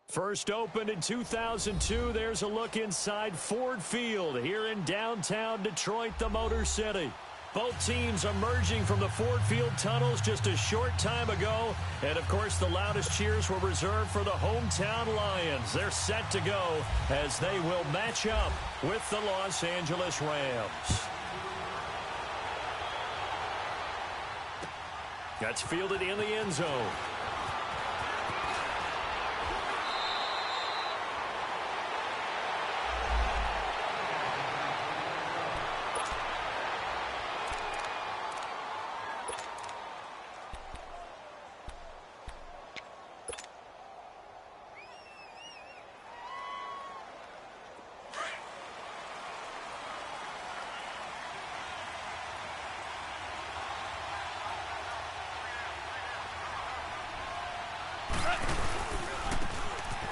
First opened in 2002, there's a look inside Ford Field here in downtown Detroit, the Motor City. Both teams emerging from the Ford Field tunnels just a short time ago. And, of course, the loudest cheers were reserved for the hometown Lions. They're set to go as they will match up with the Los Angeles Rams. That's fielded in the end zone.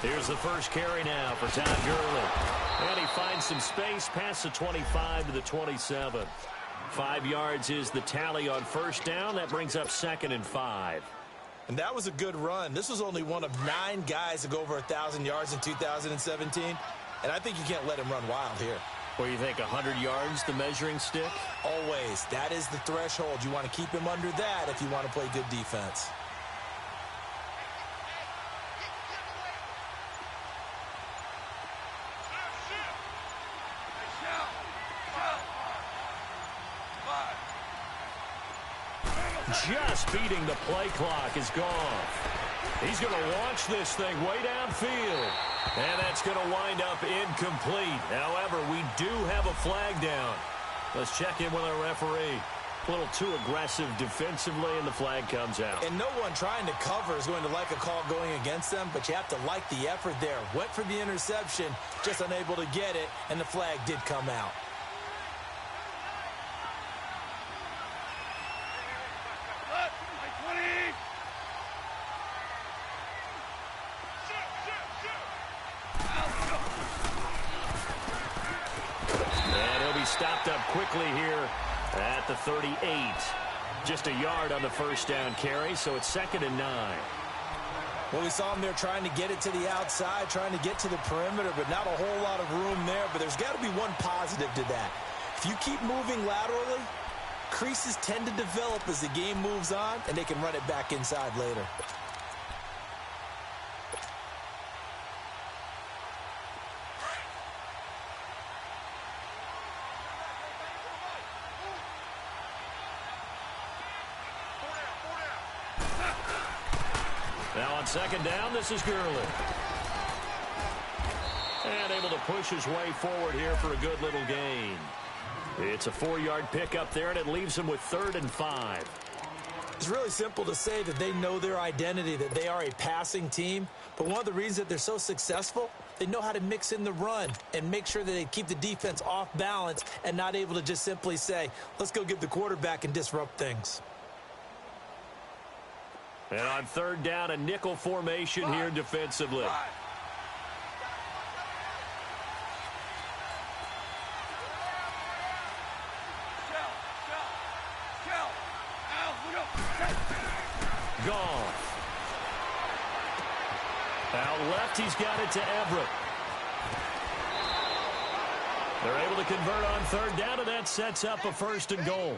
Here's the first carry now for Todd Gurley. And he finds some space past the 25 to the 27. 5 yards is the tally on first down. That brings up 2nd and 5. And that was a good run. This was only one of 9 guys to go over 1,000 yards in 2017. And I think you can't let him run wild here. Well, you think 100 yards, the measuring stick? Always. That is the threshold. You want to keep him under that if you want to play good defense. Just beating the play clock is gone. He's going to launch this thing way downfield. And that's going to wind up incomplete. However, we do have a flag down. Let's check in with our referee. A little too aggressive defensively, and the flag comes out. And no one trying to cover is going to like a call going against them, but you have to like the effort there. Went for the interception, just unable to get it, and the flag did come out. Stopped up quickly here at the 38. Just a yard on the first down carry, so it's 2nd and 9. Well, we saw him there trying to get it to the outside, trying to get to the perimeter, but not a whole lot of room there. But there's got to be one positive to that. If you keep moving laterally, creases tend to develop as the game moves on, and they can run it back inside later. Now on 2nd down, this is Gurley. And able to push his way forward here for a good little gain. It's a 4-yard pickup there, and it leaves him with 3rd and 5. It's really simple to say that they know their identity, that they are a passing team. But one of the reasons that they're so successful, they know how to mix in the run and make sure that they keep the defense off balance and not able to just simply say, let's go get the quarterback and disrupt things. And on 3rd down, a nickel formation here defensively. Gone. Out left, he's got it to Everett. They're able to convert on 3rd down, and that sets up a 1st and goal.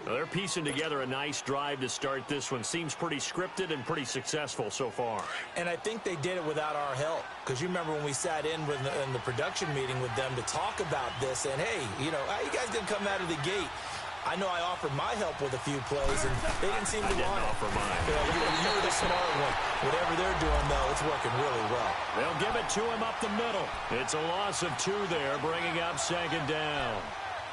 Well, they're piecing together a nice drive to start this one. Seems pretty scripted and pretty successful so far. And I think they did it without our help. Because you remember when we sat in the production meeting with them to talk about this. And, hey, you know, how you guys didn't come out of the gate? I know I offered my help with a few plays, and they didn't seem to want it. Offer mine. You were the smart one. Whatever they're doing, though, it's working really well. They'll give it to him up the middle. It's a loss of 2 there, bringing up 2nd down.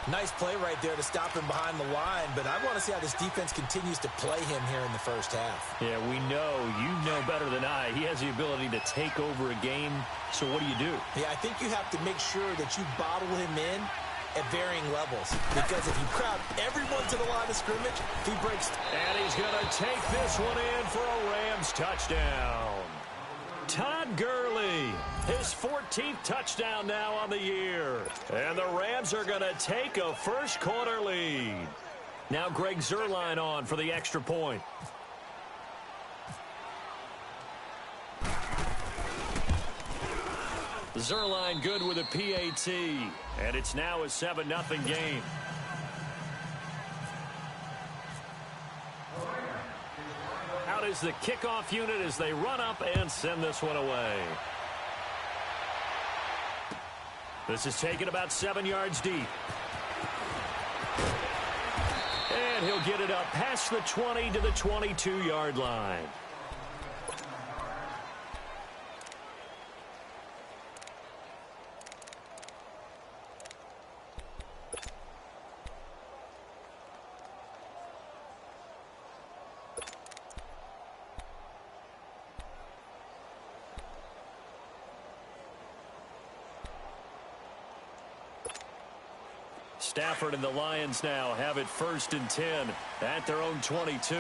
Nice play right there to stop him behind the line, but I want to see how this defense continues to play him here in the first half. Yeah, we know. You know better than I. He has the ability to take over a game, so what do? Yeah, I think you have to make sure that you bottle him in at varying levels, because if you crowd everyone to the line of scrimmage, he breaks. And he's going to take this one in for a Rams touchdown. Todd Gurley, his 14th touchdown now on the year. And the Rams are going to take a first-quarter lead. Now Greg Zuerlein on for the extra point. Zuerlein good with a PAT, and it's now a 7-0 game. Out is the kickoff unit as they run up and send this one away. This is taken about 7 yards deep. And he'll get it up past the 20 to the 22-yard line. Stafford and the Lions now have it 1st and 10 at their own 22.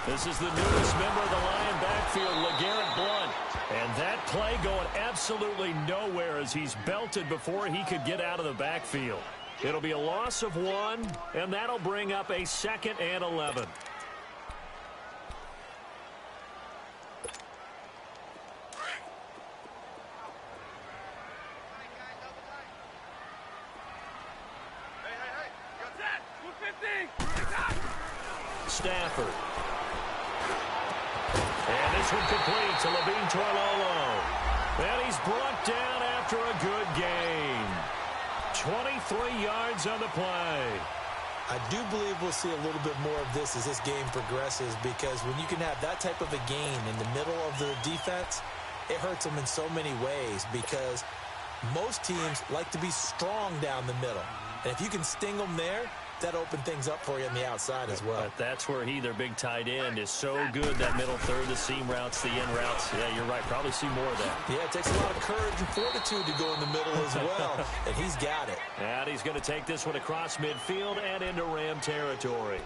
This is the newest member of the Lion backfield, LeGarrette Blount. And that play going absolutely nowhere as he's belted before he could get out of the backfield. It'll be a loss of 1, and that'll bring up a 2nd and 11. Stafford. And this one complete to Levine Toilolo. And he's brought down after a good gain. 23 yards on the play. I do believe we'll see a little bit more of this as this game progresses, because when you can have that type of a gain in the middle of the defense, it hurts them in so many ways, because most teams like to be strong down the middle. And if you can sting them there, that opened things up for you on the outside as well. But that's where he, their big tight end, is so good, that middle third, the seam routes, the in routes. Yeah, you're right. Probably see more of that. Yeah, it takes a lot of courage and fortitude to go in the middle as well, and he's got it. And he's going to take this one across midfield and into Ram territory.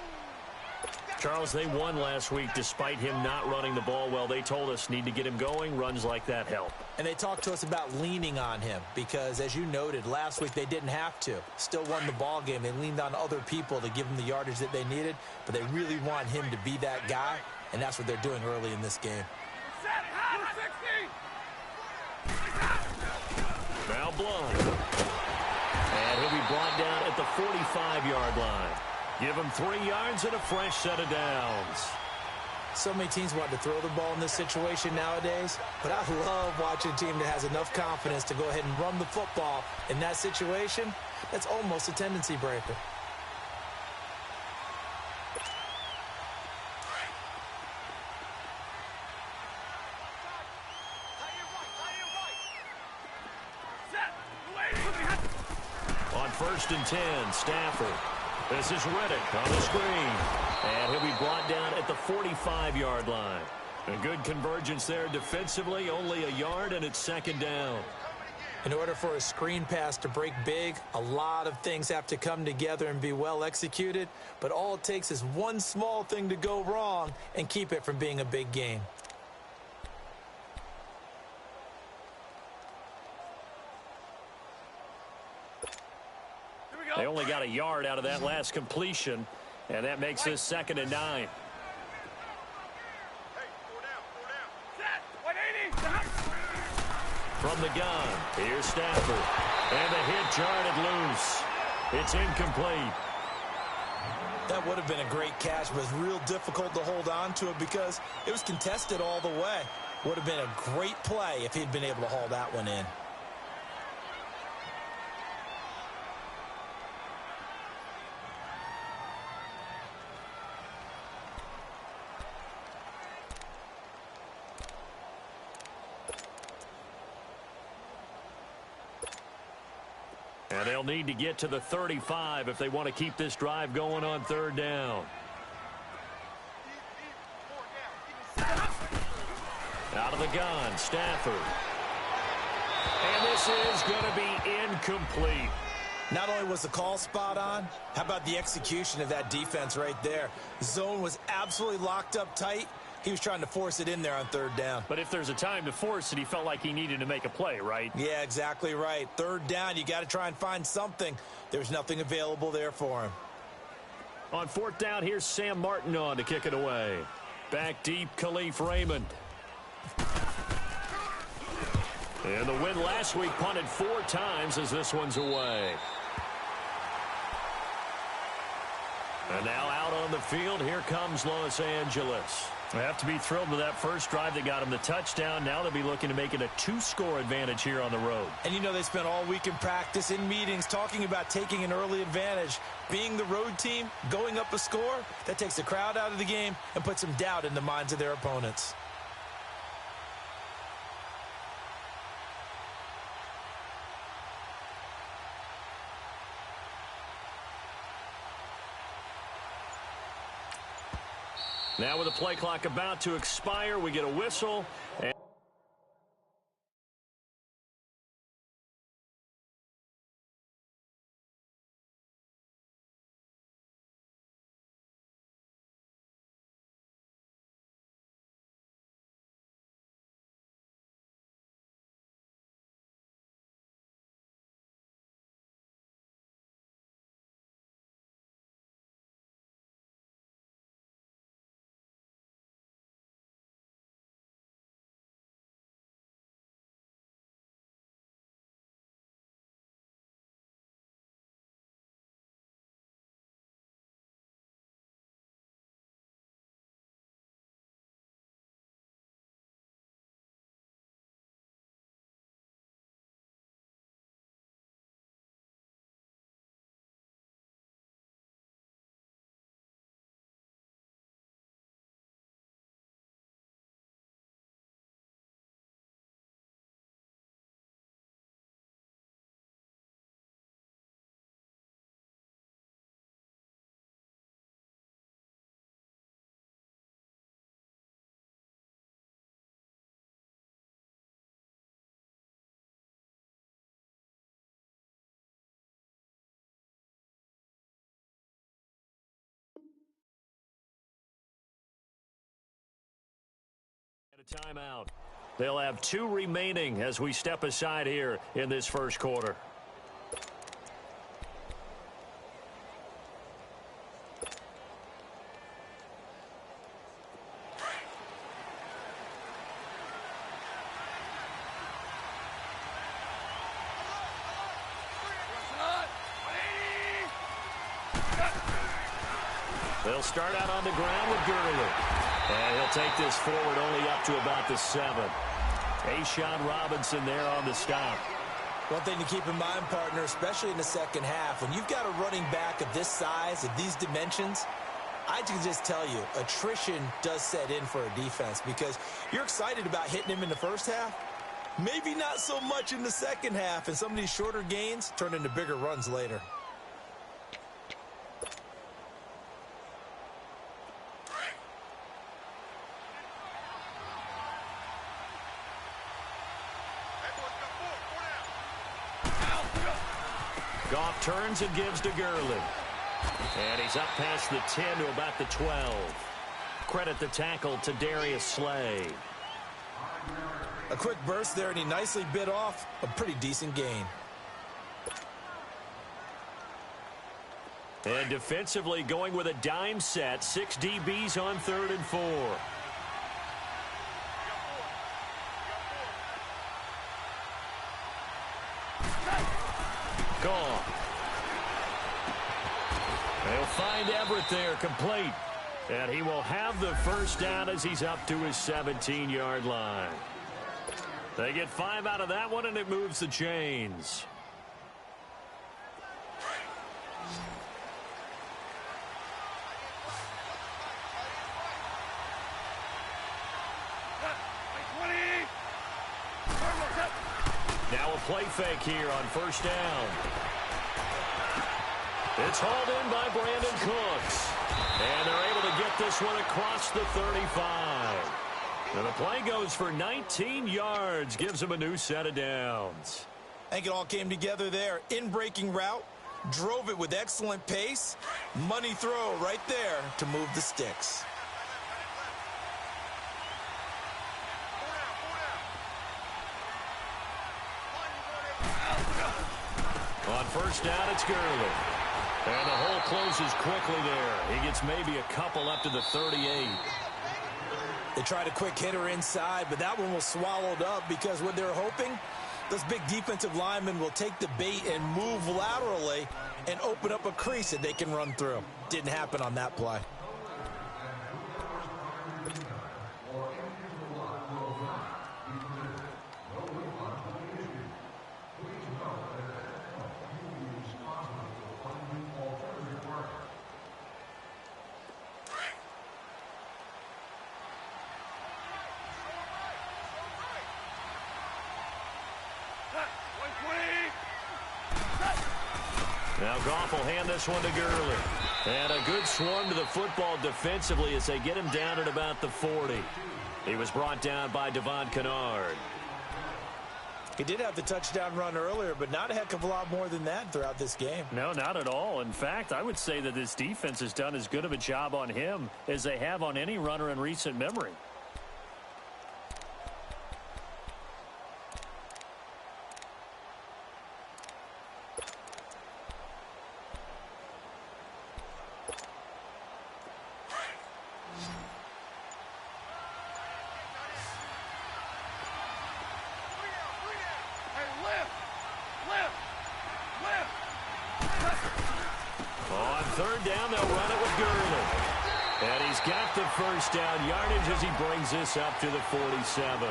Charles, they won last week despite him not running the ball well. They told us need to get him going. Runs like that help. And they talked to us about leaning on him because, as you noted, last week they didn't have to. Still won the ball game. They leaned on other people to give them the yardage that they needed, but they really want him to be that guy, and that's what they're doing early in this game. Now Blount. And he'll be brought down at the 45-yard line. Give him 3 yards and a fresh set of downs. So many teams want to throw the ball in this situation nowadays, but I love watching a team that has enough confidence to go ahead and run the football in that situation. That's almost a tendency breaker. On 1st and 10, Stafford. This is Riddick on the screen. And he'll be brought down at the 45-yard line. A good convergence there defensively, only a yard, and it's 2nd down. In order for a screen pass to break big, a lot of things have to come together and be well executed. But all it takes is one small thing to go wrong and keep it from being a big game. They only got a yard out of that last completion, and that makes this 2nd and 9. From the gun, here's Stafford. And the hit jarred loose. It's incomplete. That would have been a great catch, but it's real difficult to hold on to it because it was contested all the way. Would have been a great play if he'd been able to haul that one in. And they'll need to get to the 35 if they want to keep this drive going on 3rd down. Out of the gun, Stafford. And this is going to be incomplete. Not only was the call spot on, how about the execution of that defense right there? Zone was absolutely locked up tight. He was trying to force it in there on third down. But if there's a time to force it, he felt like he needed to make a play, right? Yeah, exactly right. Third down, you got to try and find something. There's nothing available there for him. On fourth down, here's Sam Martin on to kick it away. Back deep, Khalif Raymond. And the win last week punted 4 times as this one's away. And now out on the field, here comes Los Angeles. They have to be thrilled with that first drive that got them the touchdown. Now they'll be looking to make it a 2-score advantage here on the road. And you know they spent all week in practice, in meetings, talking about taking an early advantage. Being the road team, going up a score, that takes the crowd out of the game and puts some doubt in the minds of their opponents. Now with the play clock about to expire, we get a whistle. And a timeout. They'll have 2 remaining as we step aside here in this first quarter. They'll start out on the ground with Gurley. And he'll take this forward only up to about the 7. A'Shawn Robinson there on the stop. One thing to keep in mind, partner, especially in the second half, when you've got a running back of this size, of these dimensions, I can just tell you, attrition does set in for a defense because you're excited about hitting him in the first half. Maybe not so much in the second half, and some of these shorter gains turn into bigger runs later. Goff turns and gives to Gurley. And he's up past the 10 to about the 12. Credit the tackle to Darius Slay. A quick burst there, and he nicely bit off a pretty decent gain. And defensively going with a dime set. 6 DBs on 3rd and 4. Gone. They'll find Everett there, complete. And he will have the first down as he's up to his 17-yard line. They get 5 out of that one, and it moves the chains. Now a play fake here on first down. It's hauled in by Brandon Cooks. And they're able to get this one across the 35. And the play goes for 19 yards. Gives them a new set of downs. I think it all came together there. In-breaking route, Drove it with excellent pace. Money throw right there to move the sticks. On first down, it's Gurley. And the hole closes quickly there. He gets maybe a couple up to the 38. They tried a quick hitter inside, but that one was swallowed up because what they're hoping, those big defensive linemen will take the bait and move laterally and open up a crease that they can run through. Didn't happen on that play. Now Goff will hand this one to Gurley. And a good swarm to the football defensively as they get him down at about the 40. He was brought down by Devon Kennard. He did have the touchdown run earlier, but not a heck of a lot more than that throughout this game. No, not at all. In fact, I would say that this defense has done as good of a job on him as they have on any runner in recent memory. Third down, they'll run it with Gurley. And he's got the first down yardage as he brings this up to the 47.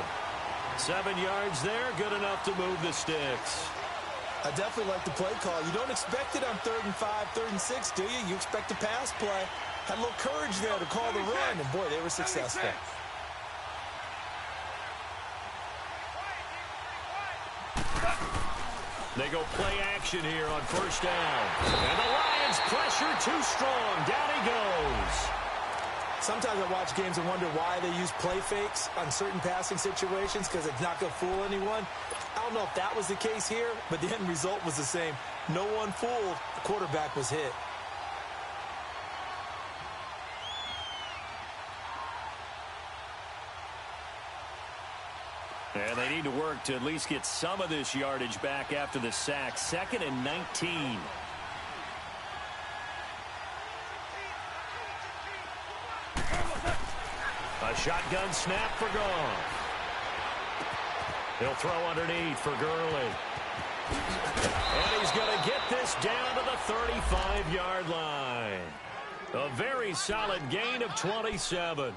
7 yards there, good enough to move the sticks. I definitely like the play call. You don't expect it on 3rd and 5, 3rd and 6, do you? You expect a pass play. Had a little courage there to call the run, and boy, they were successful. They go play action here on first down. And the Lions pressure too strong. Down he goes. Sometimes I watch games and wonder why they use play fakes on certain passing situations because it's not going to fool anyone. I don't know if that was the case here, but the end result was the same. No one fooled. The quarterback was hit. And they need to work to at least get some of this yardage back after the sack. 2nd and 19. A shotgun snap for Goff. He'll throw underneath for Gurley. And he's going to get this down to the 35-yard line. A very solid gain of 27.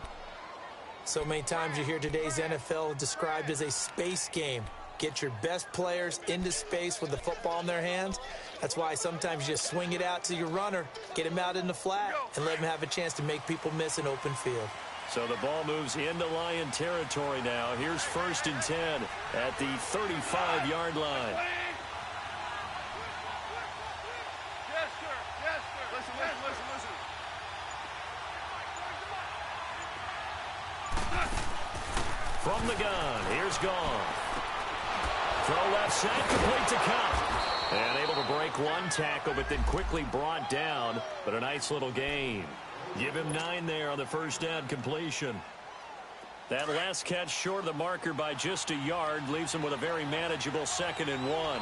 So many times you hear today's NFL described as a space game. Get your best players into space with the football in their hands. That's why sometimes you just swing it out to your runner, get him out in the flat, and let him have a chance to make people miss an open field. So the ball moves into Lion territory now. Here's 1st and 10 at the 35-yard line. Yes, sir. Yes, sir. Listen. From the gun, here's Goff. Throw left side, complete to Cup. And able to break one tackle, but then quickly brought down. But a nice little gain. Give him 9 there on the first down completion. That last catch short of the marker by just a yard leaves him with a very manageable 2nd and 1.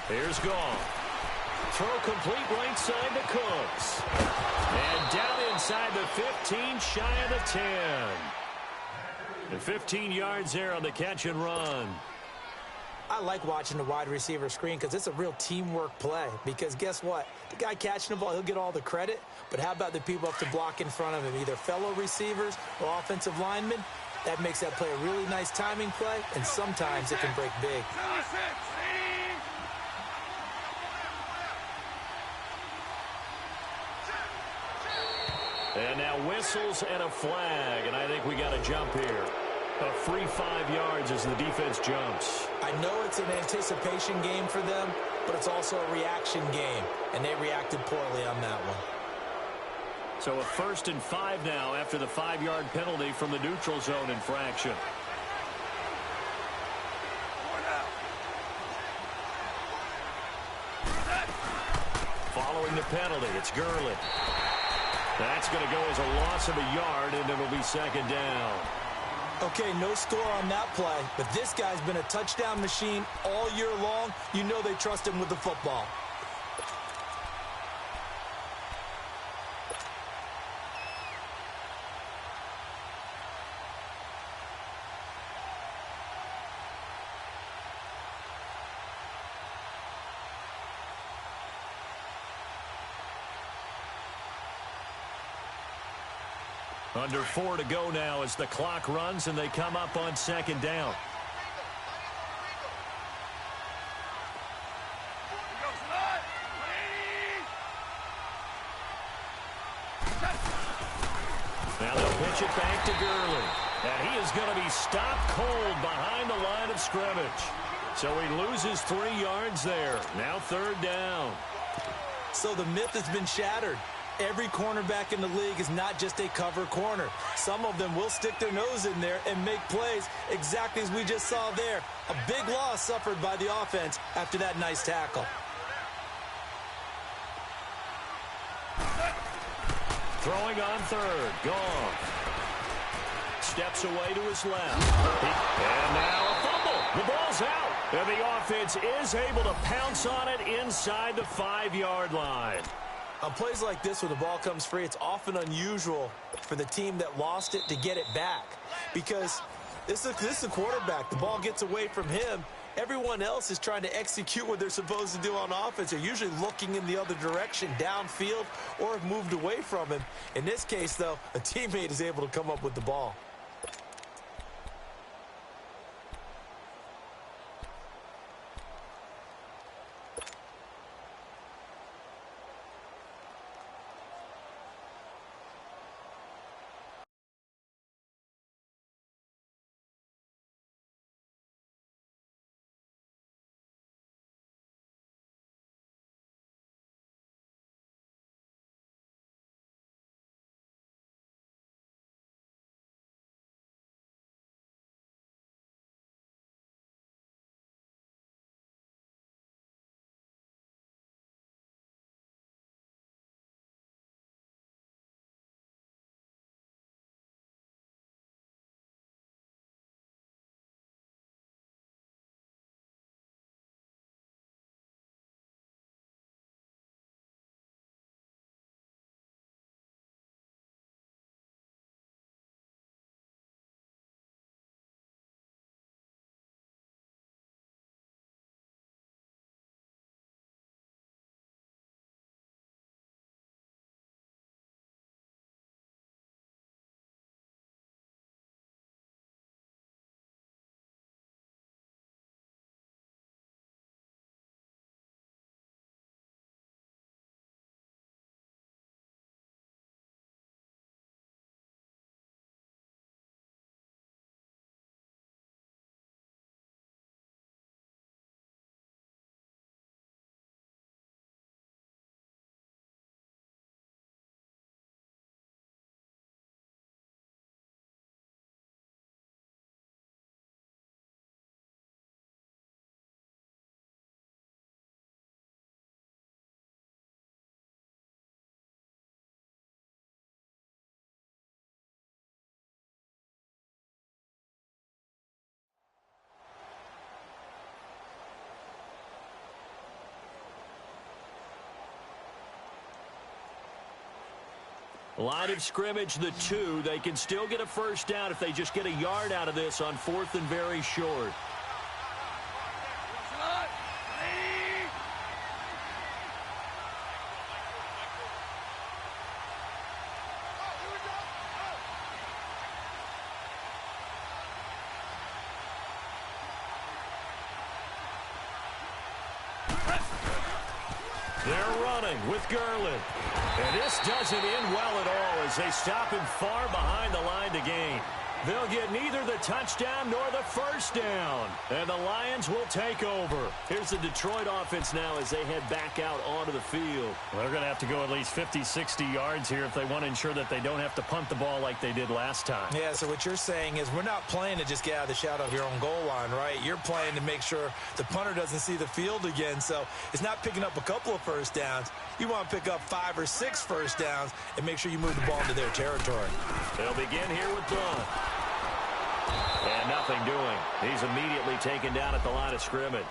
Here's Goff. Throw complete right side to Cooks. And down inside the 15, shy of the 10. And 15 yards there on the catch and run. I like watching the wide receiver screen because it's a real teamwork play. Because guess what? The guy catching the ball, he'll get all the credit. But how about the people up to block in front of him? Either fellow receivers or offensive linemen. That makes that play a really nice timing play. And sometimes it can break big. And now whistles and a flag, and I think we got to jump here. A free 5 yards as the defense jumps. I know it's an anticipation game for them, but it's also a reaction game, and they reacted poorly on that one. So a 1st and 5 now after the 5-yard penalty from the neutral zone infraction. Following the penalty, it's Gurley. That's going to go as a loss of a yard, and it'll be 2nd down. Okay, no score on that play, but this guy's been a touchdown machine all year long. You know they trust him with the football. Under 4 to go now as the clock runs and they come up on 2nd down. Now they'll pitch it back to Gurley. And he is going to be stopped cold behind the line of scrimmage. So he loses 3 yards there. Now 3rd down. So the myth has been shattered. Every cornerback in the league is not just a cover corner. Some of them will stick their nose in there and make plays exactly as we just saw there. A big loss suffered by the offense after that nice tackle. Throwing on 3rd. Goff steps away to his left. And now a fumble. The ball's out. And the offense is able to pounce on it inside the 5-yard line. On plays like this where the ball comes free, it's often unusual for the team that lost it to get it back. Because this is a quarterback. The ball gets away from him. Everyone else is trying to execute what they're supposed to do on offense. They're usually looking in the other direction, downfield, or have moved away from him. In this case, though, a teammate is able to come up with the ball. Line of scrimmage, the 2. They can still get a 1st down if they just get a yard out of this on 4th and very short. They're running with Gurley. And this doesn't end well at all as they stop him far behind the line to gain. They'll get neither the touchdown nor the first down. And the Lions will take over. Here's the Detroit offense now as they head back out onto the field. Well, they're going to have to go at least 50, 60 yards here if they want to ensure that they don't have to punt the ball like they did last time. Yeah, so what you're saying is we're not playing to just get out of the shadow of your own goal line, right? You're playing to make sure the punter doesn't see the field again. So it's not picking up a couple of first downs. You want to pick up 5 or 6 first downs and make sure you move the ball into their territory. They'll begin here with Dunn. And nothing doing. He's immediately taken down at the line of scrimmage.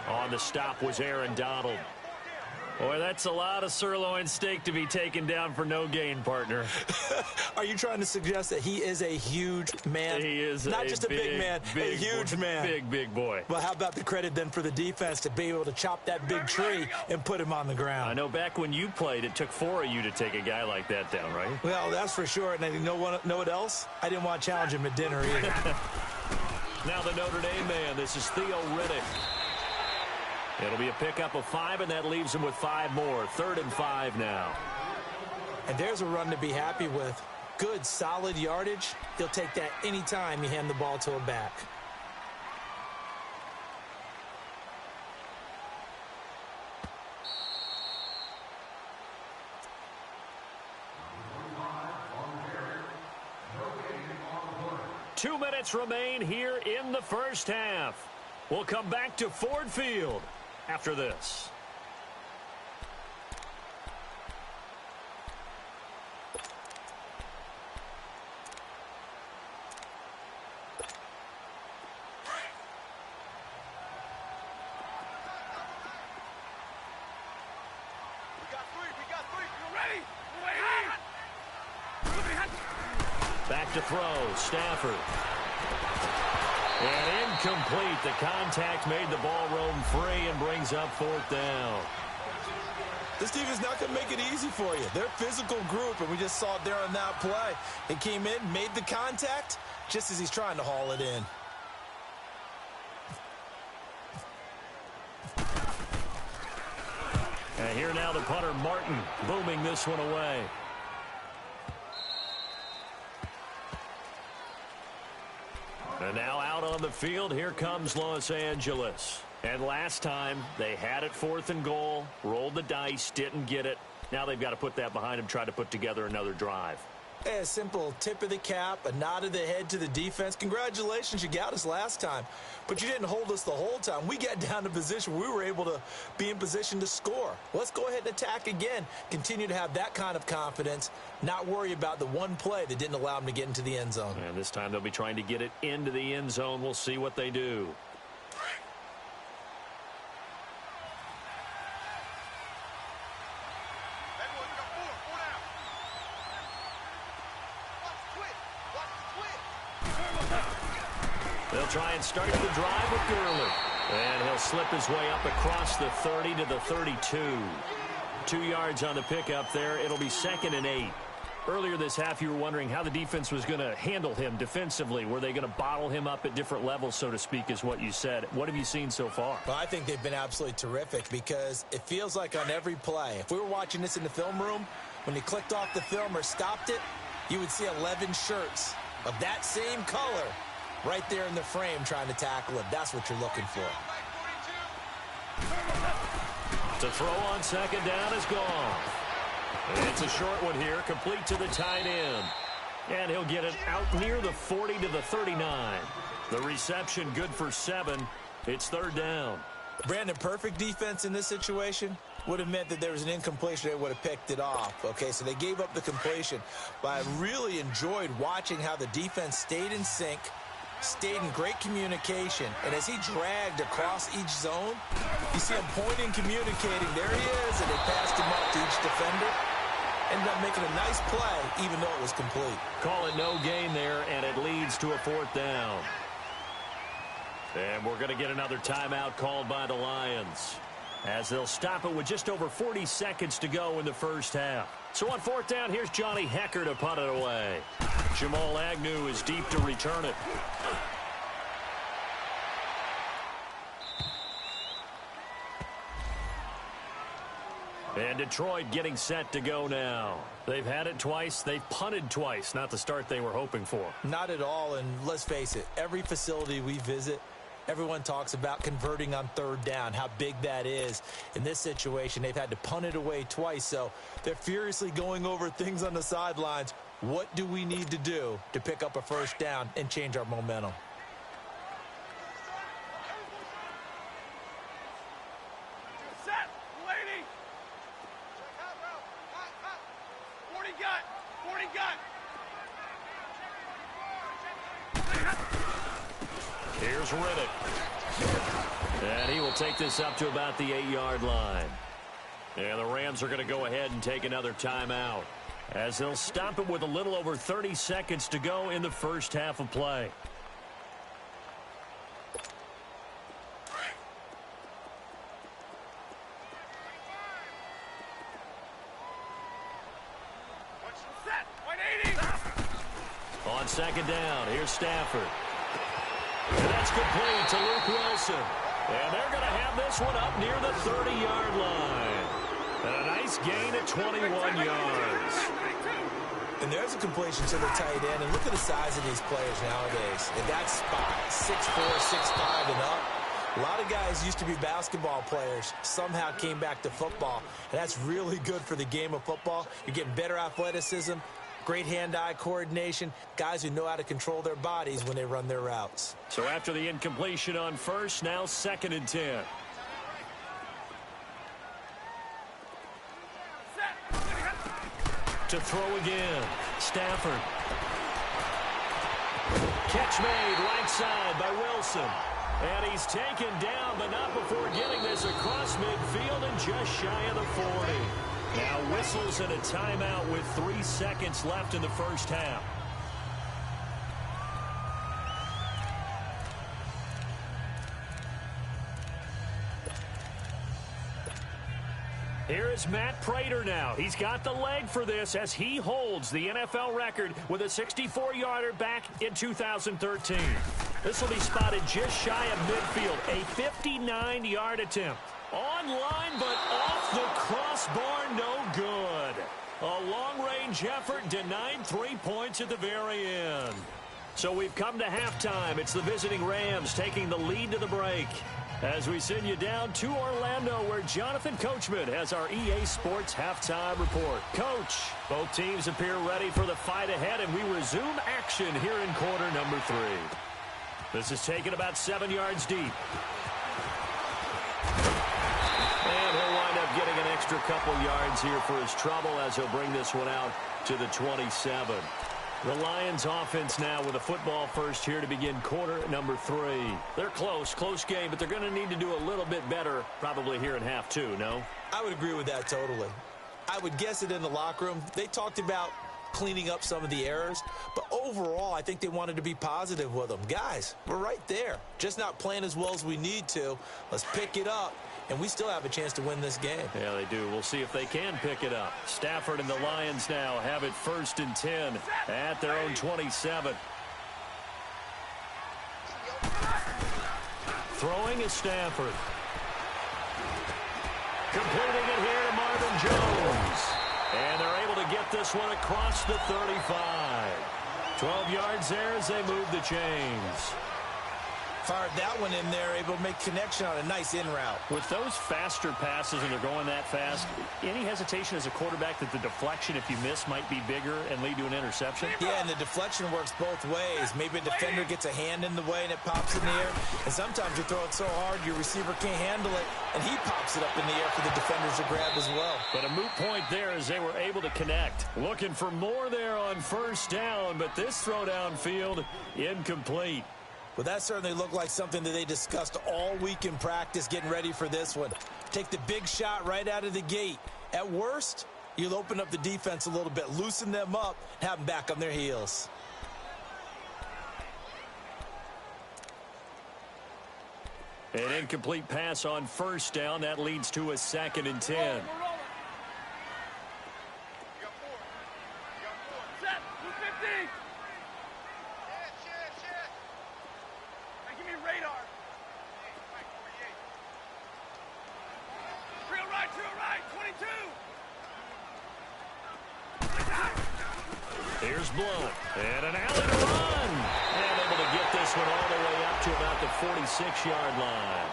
On the stop was Aaron Donald. Boy, that's a lot of sirloin steak to be taken down for no gain, partner. Are you trying to suggest that he is a huge man? He is not just a big man, a huge man. Big boy. Well, how about the credit then for the defense to be able to chop that big tree and put him on the ground? I know back when you played, it took 4 of you to take a guy like that down, right? Well, that's for sure. And you know what else? I didn't want to challenge him at dinner either. Now the Notre Dame man. This is Theo Riddick. It'll be a pickup of 5, and that leaves him with 5 more. 3rd and 5 now. And there's a run to be happy with. Good, solid yardage. He'll take that anytime you hand the ball to a back. Two minutes remain here in the first half. We'll come back to Ford Field after this. Back to throw, Stafford. And incomplete. The contact made the ball roam free and brings up 4th down. This team is not going to make it easy for you. They're a physical group, and we just saw it there on that play. He came in, made the contact, just as he's trying to haul it in. And here now the punter, Martin, booming this one away. And now out on the field, here comes Los Angeles. And last time, they had it 4th and goal, rolled the dice, didn't get it. Now they've got to put that behind them, try to put together another drive. A simple tip of the cap, a nod of the head to the defense. Congratulations, you got us last time. But you didn't hold us the whole time. We got down to position where we were able to be in position to score. Let's go ahead and attack again. Continue to have that kind of confidence, not worry about the one play that didn't allow them to get into the end zone. And this time they'll be trying to get it into the end zone. We'll see what they do. They'll try and start the drive with Gurley. And he'll slip his way up across the 30 to the 32. 2 yards on the pickup there. It'll be 2nd and 8. Earlier this half, you were wondering how the defense was going to handle him defensively. Were they going to bottle him up at different levels, so to speak, is what you said. What have you seen so far? Well, I think they've been absolutely terrific because it feels like on every play, if we were watching this in the film room, when you clicked off the film or stopped it, you would see 11 shirts of that same color right there in the frame trying to tackle it. That's what you're looking for. To throw on 2nd down is gone. And it's a short one here, complete to the tight end. And he'll get it out near the 40 to the 39. The reception good for 7. It's 3rd down. Brandon, perfect defense in this situation would have meant that there was an incompletion. They would have picked it off. Okay, so they gave up the completion. But I really enjoyed watching how the defense stayed in sync, stayed in great communication, and as he dragged across each zone, you see him pointing, communicating. There he is, and they passed him up to each defender. Ended up making a nice play, even though it was complete. Call it no gain there, and it leads to a 4th down. And we're going to get another timeout called by the Lions, as they'll stop it with just over 40 seconds to go in the first half. So on 4th down, here's Johnny Hecker to punt it away. Jamal Agnew is deep to return it. And Detroit getting set to go now. They've had it twice. They've punted twice. Not the start they were hoping for. Not at all, and let's face it, every facility we visit, everyone talks about converting on third down, how big that is. In this situation, they've had to punt it away twice, so they're furiously going over things on the sidelines. What do we need to do to pick up a first down and change our momentum? Here's Riddick. And he will take this up to about the 8-yard line. And the Rams are going to go ahead and take another timeout, as they'll stop it with a little over 30 seconds to go in the first half of play. On second down, here's Stafford. And that's complete to Luke Wilson. And they're going to have this one up near the 30-yard line. And a nice gain at 21 yards. And there's a completion to the tight end. And look at the size of these players nowadays. In that spot, 6'4", 6'5", and up. A lot of guys used to be basketball players, somehow came back to football. And that's really good for the game of football. You're getting better athleticism, great hand-eye coordination, guys who know how to control their bodies when they run their routes. So after the incompletion on first, now 2nd and 10. To throw again, Stafford. Catch made right side by Wilson. And he's taken down, but not before getting this across midfield and just shy of the 40. Now whistles and a timeout with 3 seconds left in the first half. Here is Matt Prater now. He's got the leg for this as he holds the NFL record with a 64-yarder back in 2013. This will be spotted just shy of midfield. A 59-yard attempt. Online, but off the crossbar, no good. A long-range effort denied 3 points at the very end. So we've come to halftime. It's the visiting Rams taking the lead to the break. As we send you down to Orlando, where Jonathan Coachman has our EA Sports halftime report. Coach, both teams appear ready for the fight ahead, and we resume action here in quarter number 3. This is taken about 7 yards deep. And he'll wind up getting an extra couple yards here for his trouble as he'll bring this one out to the 27. The Lions offense now with a football first here to begin quarter number 3. They're close game, but they're going to need to do a little bit better probably here in half 2, no? I would agree with that totally. I would guess it in the locker room. They talked about cleaning up some of the errors, but overall I think they wanted to be positive with them. Guys, we're right there. Just not playing as well as we need to. Let's pick it up, and we still have a chance to win this game. Yeah, they do. We'll see if they can pick it up. Stafford and the Lions now have it 1st and 10 at their own 27. Throwing is Stafford. Completing it here to Marvin Jones. And they're able to get this one across the 35. 12 yards there as they move the chains. Fired that one in there, able to make connection on a nice in route. With those faster passes and they're going that fast, any hesitation as a quarterback that the deflection, if you miss, might be bigger and lead to an interception? Yeah, and the deflection works both ways. Maybe a defender gets a hand in the way and it pops in the air. And sometimes you throw it so hard your receiver can't handle it, and he pops it up in the air for the defenders to grab as well. But a moot point there as they were able to connect. Looking for more there on first down, but this throw downfield incomplete. Well, that certainly looked like something that they discussed all week in practice getting ready for this one. Take the big shot right out of the gate. At worst, you'll open up the defense a little bit, loosen them up, have them back on their heels. An incomplete pass on first down. That leads to a 2nd and 10. Drill right, 22. Here's Blunt. And an alley to run. And able to get this one all the way up to about the 46-yard line.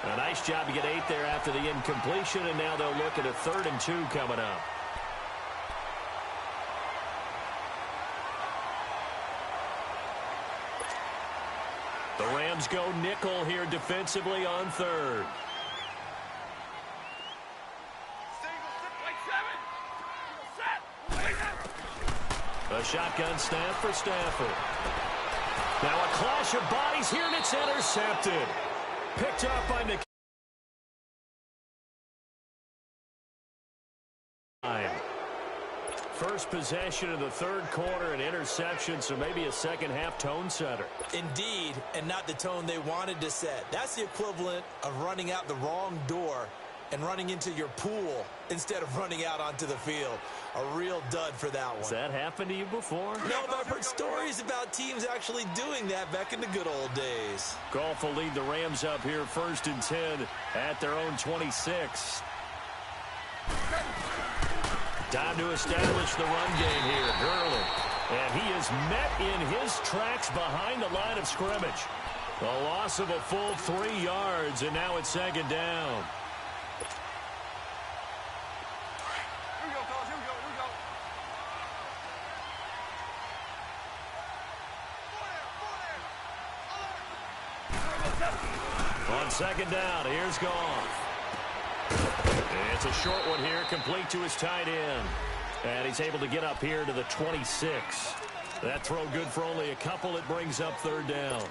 A nice job to get 8 there after the incompletion, and now they'll look at a 3rd and 2 coming up. The Rams go nickel here defensively on 3rd. A shotgun snap for Stafford. Now a clash of bodies here, and it's intercepted. Picked up by McKinney. First possession of the 3rd quarter, an interception, so maybe a second-half tone setter. Indeed, and not the tone they wanted to set. That's the equivalent of running out the wrong door and running into your pool instead of running out onto the field. A real dud for that one. Has that happened to you before? No, but I've heard stories about teams actually doing that back in the good old days. Goff will lead the Rams up here 1st and 10 at their own 26. Time to establish the run game here. Gurley. And he is met in his tracks behind the line of scrimmage. A loss of a full 3 yards, and now it's 2nd down. On 2nd down, here's Goff. It's a short one here, complete to his tight end. And he's able to get up here to the 26. That throw good for only a couple. It brings up 3rd down.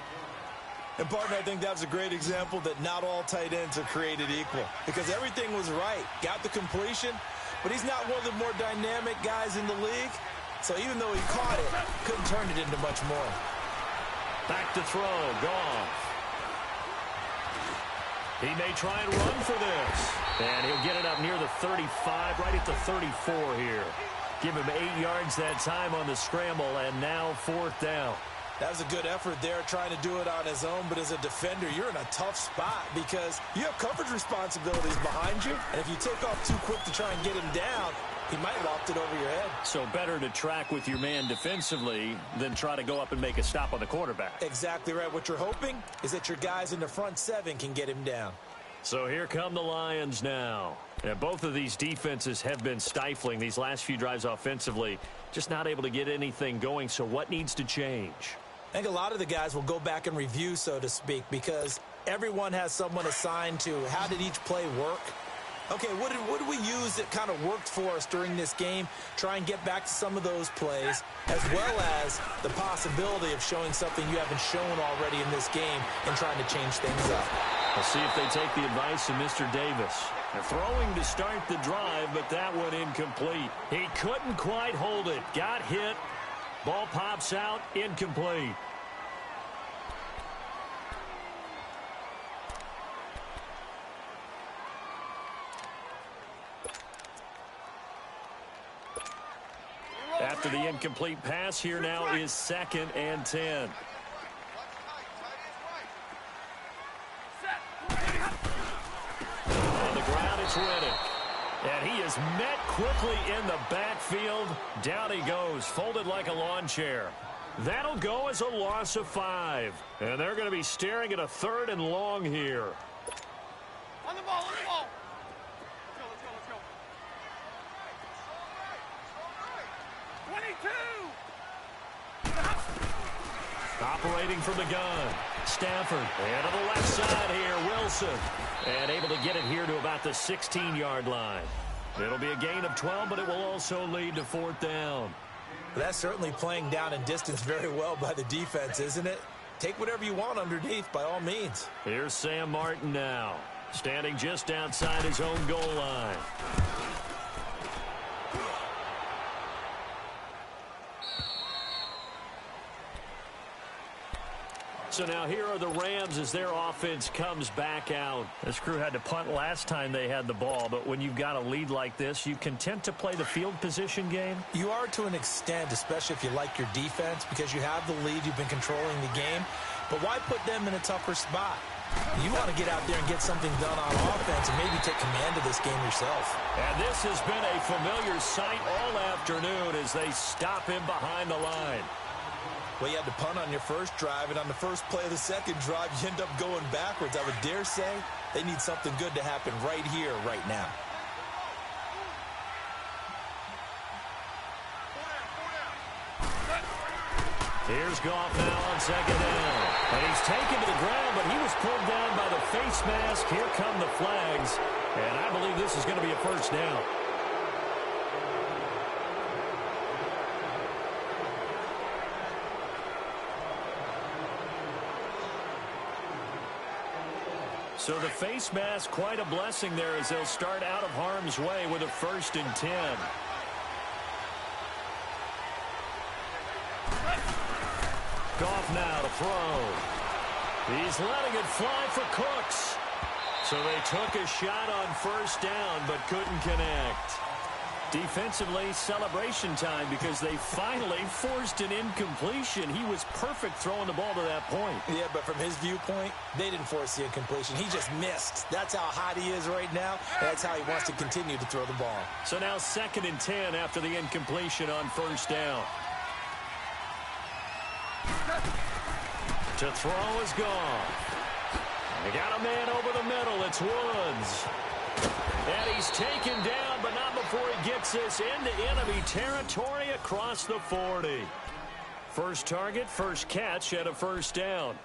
And, partner, I think that was a great example that not all tight ends are created equal. Because everything was right. Got the completion, but he's not one of the more dynamic guys in the league. So even though he caught it, couldn't turn it into much more. Back to throw, Goff. He may try and run for this. And he'll get it up near the 35, right at the 34 here. Give him 8 yards that time on the scramble, and now 4th down. That was a good effort there, trying to do it on his own. But as a defender, you're in a tough spot because you have coverage responsibilities behind you. And if you take off too quick to try and get him down, he might loft it over your head. So better to track with your man defensively than try to go up and make a stop on the quarterback. Exactly right. What you're hoping is that your guys in the front 7 can get him down. So here come the Lions now. And both of these defenses have been stifling these last few drives offensively. Just not able to get anything going. So what needs to change? I think a lot of the guys will go back and review, so to speak, because everyone has someone assigned to how did each play work. Okay, what did we use that kind of worked for us during this game? Try and get back to some of those plays, as well as the possibility of showing something you haven't shown already in this game and trying to change things up. We'll see if they take the advice of Mr. Davis. They're throwing to start the drive, but that one incomplete. He couldn't quite hold it. Got hit. Ball pops out, incomplete. After the incomplete pass, here now is 2nd and 10. On the ground, it's Riddick. And he is met quickly in the backfield. Down he goes, folded like a lawn chair. That'll go as a loss of 5. And they're going to be staring at a 3rd and long here. On the ball, on the ball. Let's go. 22. Operating from the gun. Stafford. And to the left side here, Wilson. And able to get it here to about the 16-yard line. It'll be a gain of 12, but it will also lead to 4th down. That's certainly playing down in distance very well by the defense, isn't it? Take whatever you want underneath, by all means. Here's Sam Martin now, standing just outside his own goal line. So now here are the Rams as their offense comes back out. This crew had to punt last time they had the ball, but when you've got a lead like this, you content to play the field position game? You are to an extent, especially if you like your defense, because you have the lead, you've been controlling the game. But why put them in a tougher spot? You want to get out there and get something done on offense and maybe take command of this game yourself. And this has been a familiar sight all afternoon as they stop him behind the line. Well, you had to punt on your first drive, and on the first play of the second drive, you end up going backwards. I would dare say they need something good to happen right here, right now. Here's Goff now on second down. And he's taken to the ground, but he was pulled down by the face mask. Here come the flags. And I believe this is going to be a first down. So the face mask, quite a blessing there as they'll start out of harm's way with a 1st and 10. Goff now to throw. He's letting it fly for Cooks. So they took a shot on first down but couldn't connect. Defensively, celebration time because they finally forced an incompletion. He was perfect throwing the ball to that point. Yeah, but from his viewpoint, they didn't force the incompletion. He just missed. That's how hot he is right now. And that's how he wants to continue to throw the ball. So now 2nd and 10 after the incompletion on first down. To throw is gone. They got a man over the middle. It's Woods. And he's taken down, but not before he gets this into enemy territory across the 40. First target, first catch, and a first down.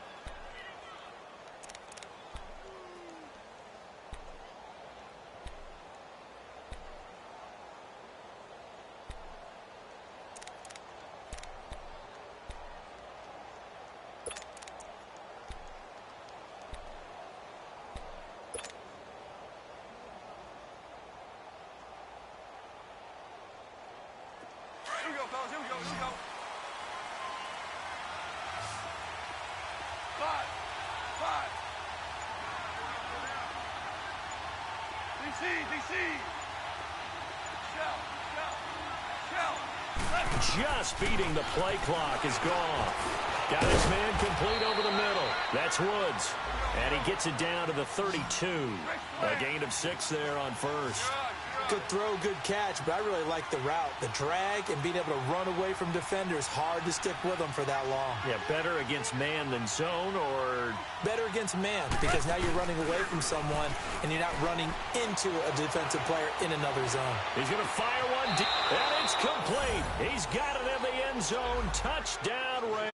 Here we go. 5. DC. Shell. Just beating the play clock is gone. Got his man complete over the middle. That's Woods. And he gets it down to the 32. A gain of 6 there on first. Good throw, good catch, but I really like the route. The drag and being able to run away from defenders, hard to stick with them for that long. Yeah, better against man than zone, or better against man, because now you're running away from someone and you're not running into a defensive player in another zone. He's going to fire one deep, and it's complete. He's got it in the end zone. Touchdown, Ray.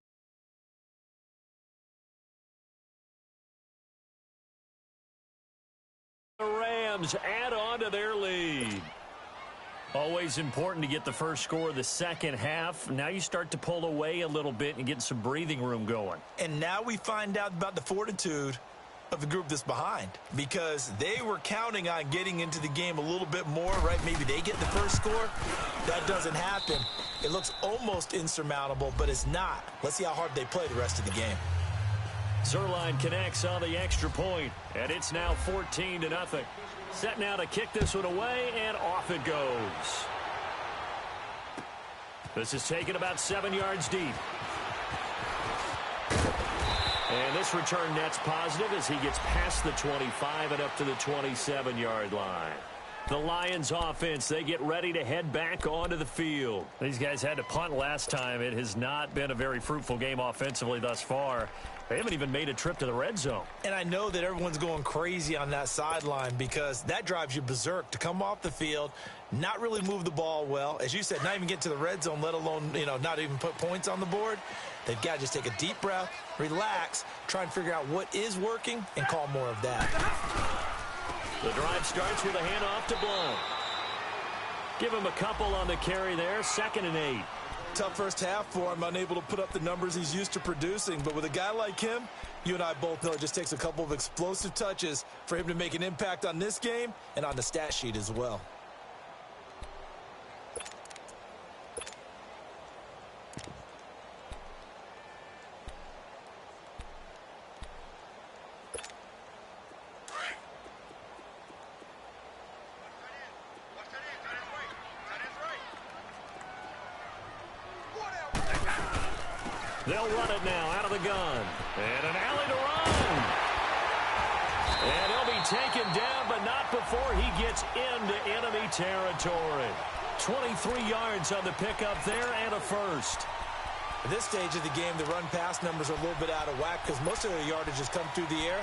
The Rams add on to their lead. Always important to get the first score of the second half. Now you start to pull away a little bit and get some breathing room going. And now we find out about the fortitude of the group that's behind, because they were counting on getting into the game a little bit more, right? Maybe they get the first score. That doesn't happen. It looks almost insurmountable, but it's not. Let's see how hard they play the rest of the game. Zerline connects on the extra point, and it's now 14-0. Set now to kick this one away, and off it goes. This is taken about 7 yards deep. And this return net's positive as he gets past the 25 and up to the 27-yard line. The Lions offense, they get ready to head back onto the field. These guys had to punt last time. It has not been a very fruitful game offensively thus far. They haven't even made a trip to the red zone. And I know that everyone's going crazy on that sideline because that drives you berserk to come off the field, not really move the ball well. As you said, not even get to the red zone, let alone, not even put points on the board. They've got to just take a deep breath, relax, try and figure out what is working, and call more of that. The drive starts with a handoff to Blount. Give him a couple on the carry there, 2nd and 8. Tough first half for him, unable to put up the numbers he's used to producing. But with a guy like him, you and I both know it just takes a couple of explosive touches for him to make an impact on this game and on the stat sheet as well. They'll run it now out of the gun. And an alley to run. taken down, but not before he gets into enemy territory. 23 yards on the pickup there and a first. At this stage of the game, the run-pass numbers are a little bit out of whack because most of their yardage has come through the air.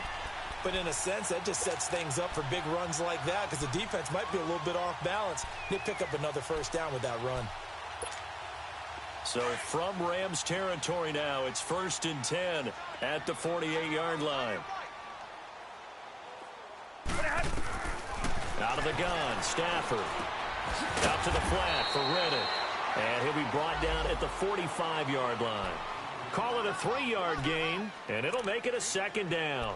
But in a sense, that just sets things up for big runs like that because the defense might be a little bit off balance. They pick up another first down with that run. So from Rams territory now, it's 1st and 10 at the 48-yard line. Out of the gun, Stafford. Out to the flat for Reddick. And he'll be brought down at the 45-yard line. Call it a 3-yard gain, and it'll make it a 2nd down.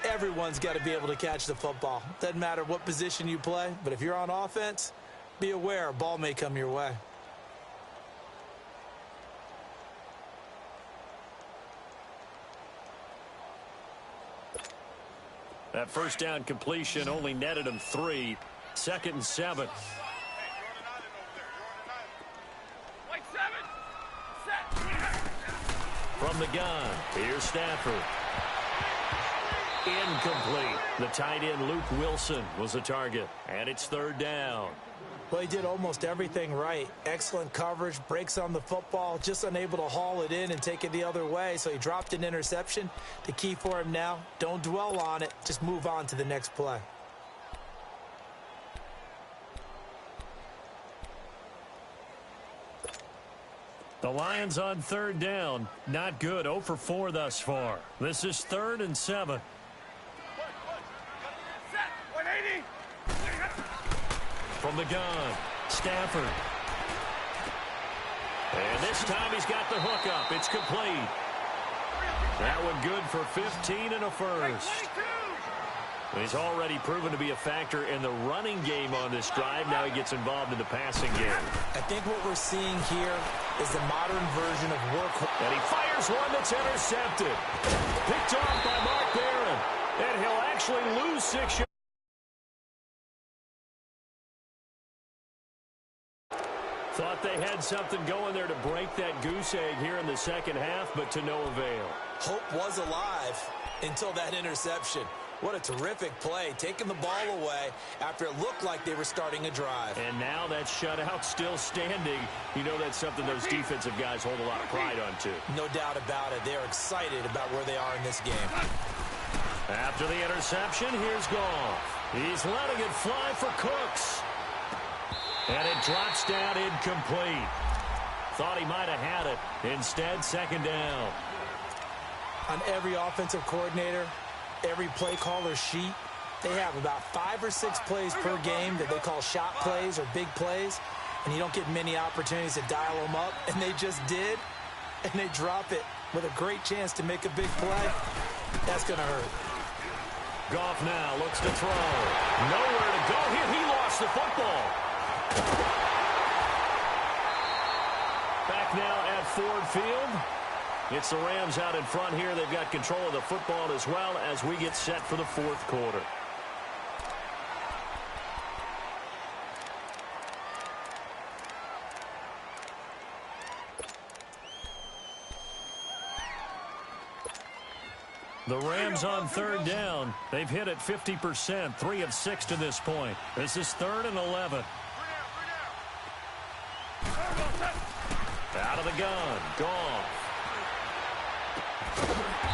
Everyone's got to be able to catch the football. Doesn't matter what position you play, but if you're on offense, be aware a ball may come your way. That first down completion only netted him 3. 2nd and 7. From the gun, here's Stafford. Incomplete. The tight end, Luke Wilson, was the target. And it's 3rd down. Well, he did almost everything right. Excellent coverage, breaks on the football, just unable to haul it in and take it the other way, so he dropped an interception. The key for him now, don't dwell on it, just move on to the next play. The Lions on 3rd down. Not good. 0 for 4 thus far. This is 3rd and 7. From the gun, Stafford. And this time he's got the hook up. It's complete. That one good for 15 and a first. He's already proven to be a factor in the running game on this drive. Now he gets involved in the passing game. I think what we're seeing here is the modern version of work. And he fires one that's intercepted. Picked off by Mark Barron. And he'll actually lose 6 yards. Thought they had something going there to break that goose egg here in the second half, but to no avail. Hope was alive until that interception. What a terrific play, taking the ball away after it looked like they were starting a drive. And now that shutout still standing. You know that's something those defensive guys hold a lot of pride on, too. No doubt about it. They're excited about where they are in this game. After the interception, here's Goff. He's letting it fly for Cooks. And it drops down incomplete. Thought he might have had it. Instead, 2nd down. On every offensive coordinator, every play caller sheet, they have about 5 or 6 plays per game that they call shot plays or big plays, and you don't get many opportunities to dial them up, and they just did, and they drop it with a great chance to make a big play. That's going to hurt. Goff now looks to throw. Nowhere to go here. He lost the football. Back now at Ford Field. It's the Rams out in front here. They've got control of the football as well as we get set for the 4th quarter. The Rams on 3rd down. They've hit it 50%, 3 of 6 to this point. This is 3rd and 11. Out of the gun, Goff.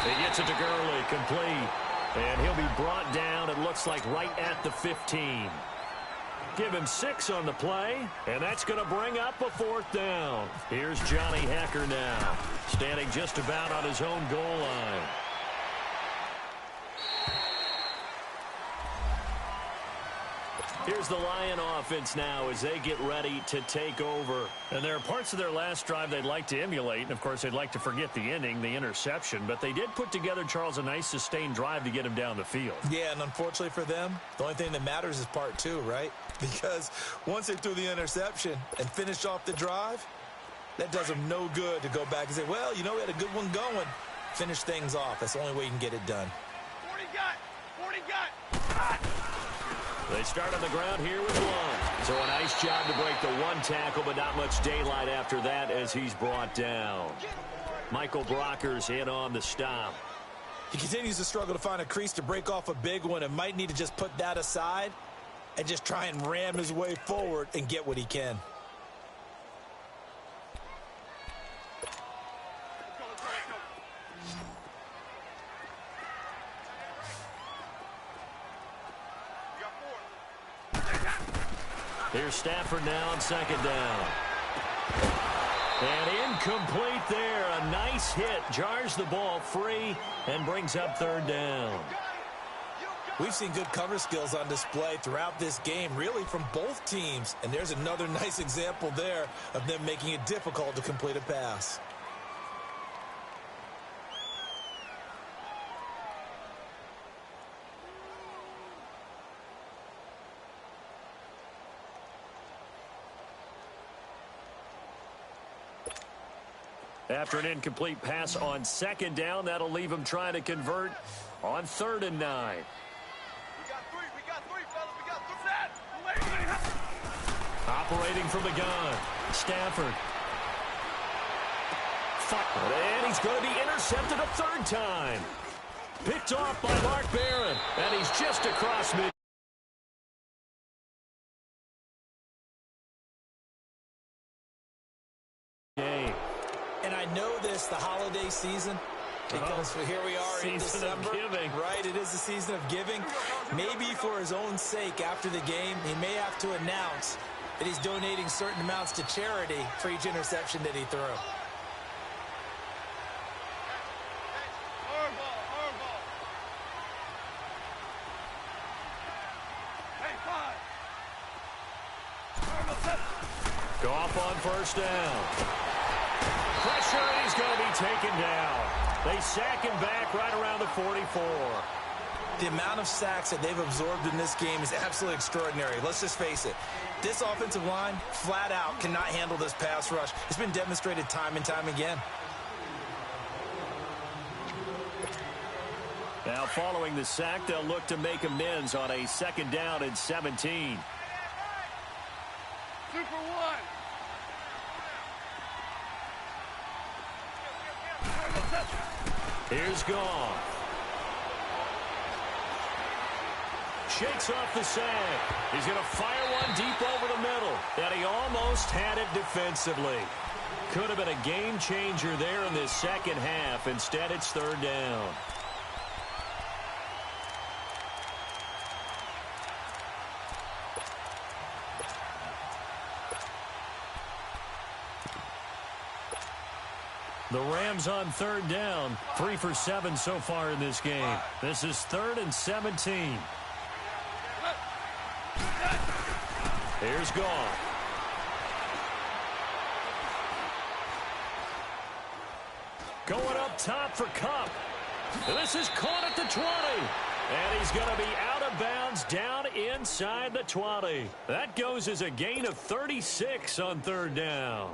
He gets it to Gurley, complete. And he'll be brought down, it looks like, right at the 15. Give him 6 on the play, and that's going to bring up a 4th down. Here's Johnny Hecker now, standing just about on his own goal line. Here's the Lion offense now as they get ready to take over. And there are parts of their last drive they'd like to emulate. And, of course, they'd like to forget the ending, the interception. But they did put together, Charles, a nice sustained drive to get him down the field. Yeah, and unfortunately for them, the only thing that matters is part 2, right? Because once they threw the interception and finished off the drive, that does them no good to go back and say, well, you know, we had a good one going. Finish things off. That's the only way you can get it done. 40 got. They start on the ground here with Blunt. So a nice job to break the 1 tackle, but not much daylight after that as he's brought down. Michael Brocker's in on the stop. He continues to struggle to find a crease to break off a big one and might need to just put that aside and just try and ram his way forward and get what he can. Here's Stafford now on second down. And incomplete there. A nice hit. Jars the ball free and brings up third down. We've seen good cover skills on display throughout this game, really from both teams. And there's another nice example there of them making it difficult to complete a pass. After an incomplete pass on second down, that'll leave him trying to convert on 3rd and 9. We got three, fellas. We got three. Operating from the gun, Stafford. And he's going to be intercepted a 3rd time. Picked off by Mark Barron, and he's just across mid. The holiday season, because here we are in December, right? It is the season of giving. Maybe for his own sake after the game, he may have to announce that he's donating certain amounts to charity for each interception that he threw. Go off on 1st down. Pressure, and he's going to be taken down. They sack him back right around the 44. The amount of sacks that they've absorbed in this game is absolutely extraordinary. Let's just face it. This offensive line, flat out, cannot handle this pass rush. It's been demonstrated time and time again. Now, following the sack, they'll look to make amends on a 2nd down and 17. Super one. Here's Goff. Shakes off the sack. He's going to fire one deep over the middle. And he almost had it defensively. Could have been a game changer there in this second half. Instead, it's 3rd down. The Rams on 3rd down, 3 for 7 so far in this game. This is 3rd and 17. Here's Goff. Going up top for Kupp. This is caught at the 20. And he's going to be out of bounds down inside the 20. That goes as a gain of 36 on 3rd down.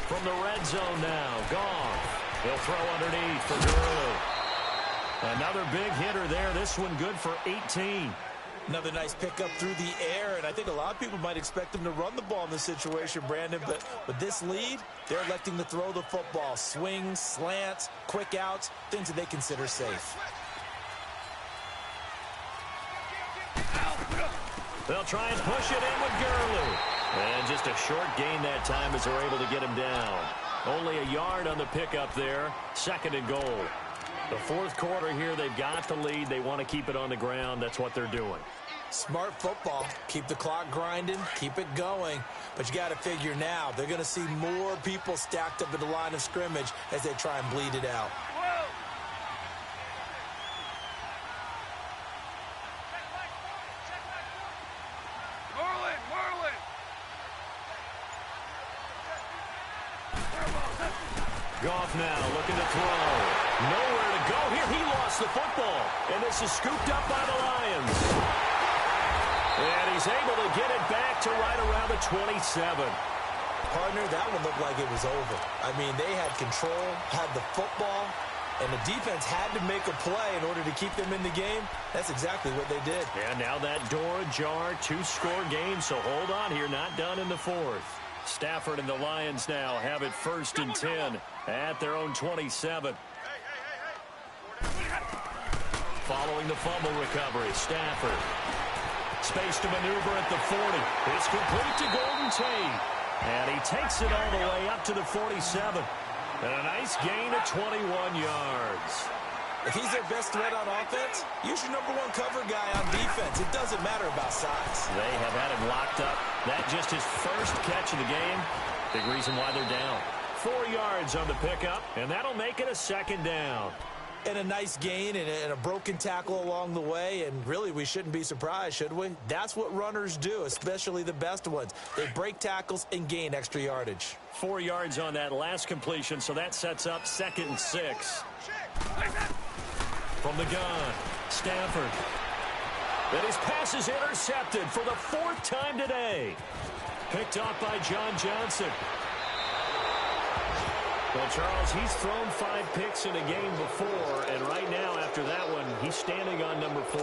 From the red zone now, Goff. He'll throw underneath for Gurley. Another big hitter there. This one good for 18. Another nice pickup through the air, and I think a lot of people might expect him to run the ball in this situation, Brandon, but with this lead, they're electing to throw the football. Swings, slants, quick outs, things that they consider safe. They'll try and push it in with Gurley. And just a short gain that time as they're able to get him down. Only a yard on the pickup there. 2nd and goal. The 4th quarter here, they've got the lead. They want to keep it on the ground. That's what they're doing. Smart football. Keep the clock grinding. Keep it going. But you got to figure now, they're going to see more people stacked up at the line of scrimmage as they try and bleed it out. Goff now looking to throw. Nowhere to go here. He lost the football. And this is scooped up by the Lions. And he's able to get it back to right around the 27. Partner, that one looked like it was over. I mean, they had control, had the football, And the defense had to make a play in order to keep them in the game. That's exactly what they did. And now that door ajar, 2-score game, so hold on here, not done in the fourth. Stafford and the Lions now have it 1st and 10 at their own 27. Following the fumble recovery, Stafford. Space to maneuver at the 40. It's complete to Golden Tate. And he takes it all the way up to the 47. And a nice gain of 21 yards. If he's their best threat on offense, use your number 1 cover guy on defense. It doesn't matter about size. They have had him locked up. That just his first catch of the game. Big reason why they're down. 4 yards on the pickup, and that'll make it a 2nd down. And a nice gain and a broken tackle along the way, and really we shouldn't be surprised, should we? That's what runners do, especially the best ones. They break tackles and gain extra yardage. 4 yards on that last completion, so that sets up 2nd and 6. From the gun, Stafford. And his pass is intercepted for the 4th time today. Picked off by John Johnson. Well, Charles, he's thrown 5 picks in a game before, and right now, after that one, he's standing on number 4.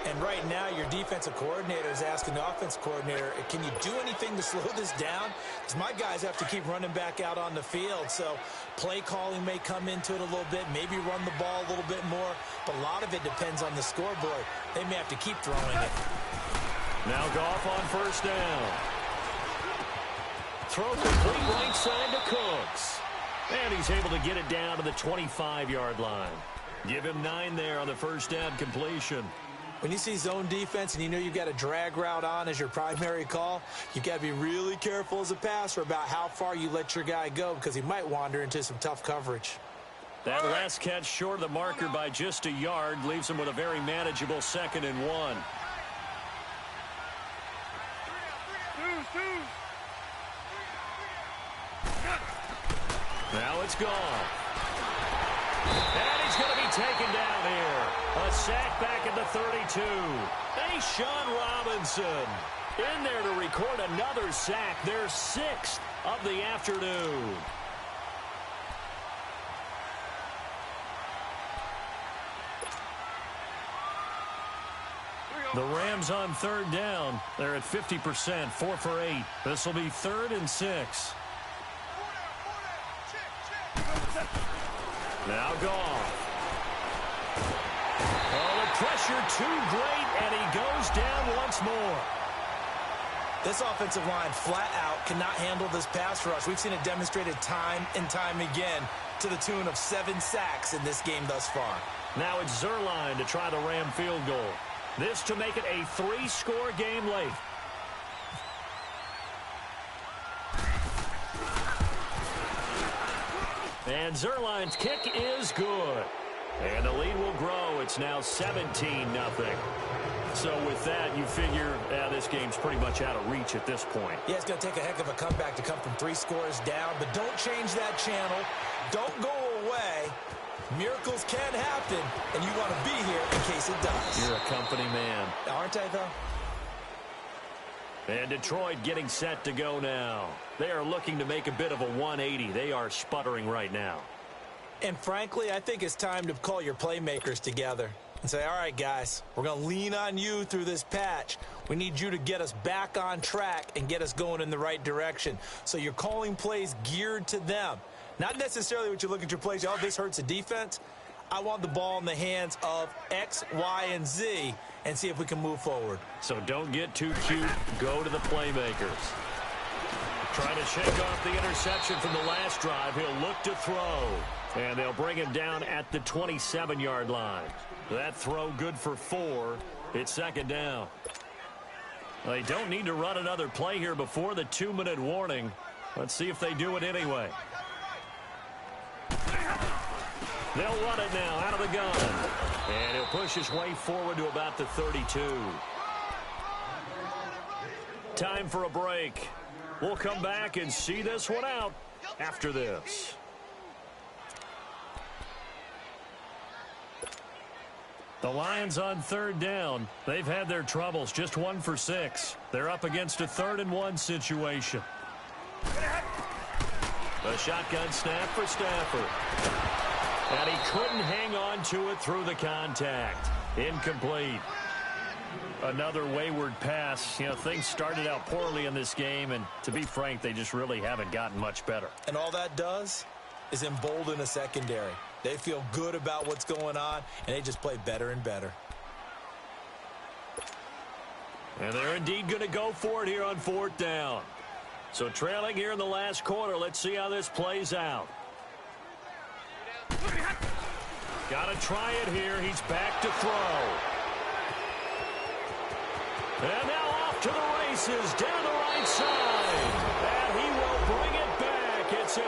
And right now, your defensive coordinator is asking the offensive coordinator, can you do anything to slow this down? Because my guys have to keep running back out on the field. So play calling may come into it a little bit, maybe run the ball a little bit more. But a lot of it depends on the scoreboard. They may have to keep throwing it. Now Goff on 1st down. Throw complete right side to Cooks. And he's able to get it down to the 25-yard line. Give him 9 there on the 1st down completion. When you see zone defense and you know you've got a drag route on as your primary call, you've got to be really careful as a passer about how far you let your guy go because he might wander into some tough coverage. That last catch short of the marker by just a yard leaves him with a very manageable 2nd and 1. Now it's gone. And he's going to be taken down here. A sack back at the 32. Hey, Sean Robinson in there to record another sack. Their 6th of the afternoon. The Rams on 3rd down. They're at 50%, 4 for 8. This will be 3rd and 6. Now Goff. Oh, the pressure too great, and he goes down once more. This offensive line flat out cannot handle this pass rush. We've seen it demonstrated time and time again to the tune of 7 sacks in this game thus far. Now it's Zerline to try the Ram field goal. This to make it a 3-score game late. And Zerline's kick is good. And the lead will grow. It's now 17-0. So with that, you figure this game's pretty much out of reach at this point. Yeah, it's going to take a heck of a comeback to come from 3 scores down. But don't change that channel. Don't go away. Miracles can happen, and you want to be here in case it does. You're a company man. Aren't I, though? And Detroit getting set to go now. They are looking to make a bit of a 180. They are sputtering right now. And frankly, I think it's time to call your playmakers together and say, all right, guys, we're going to lean on you through this patch. We need you to get us back on track and get us going in the right direction. So you're calling plays geared to them. Not necessarily what you look at your plays, oh, this hurts the defense. I want the ball in the hands of X, Y, and Z and see if we can move forward. So don't get too cute. Go to the playmakers. Trying to shake off the interception from the last drive. He'll look to throw. And they'll bring him down at the 27-yard line. That throw good for 4. It's 2nd down. They don't need to run another play here before the 2-minute warning. Let's see if they do it anyway. They'll run it now out of the gun. And he'll push his way forward to about the 32. Time for a break. We'll come back and see this one out after this. The Lions on 3rd down. They've had their troubles, just 1 for 6. They're up against a 3rd and 1 situation. A shotgun snap for Stafford. And he couldn't hang on to it through the contact. Incomplete. Another wayward pass. You know, things started out poorly in this game, and to be frank, they just really haven't gotten much better. And all that does is embolden a secondary. They feel good about what's going on, and they just play better and better. And they're indeed going to go for it here on 4th down. So trailing here in the last quarter, let's see how this plays out. Got to try it here. He's back to throw. And now off to the races, down the right side. And he will bring it back. It's an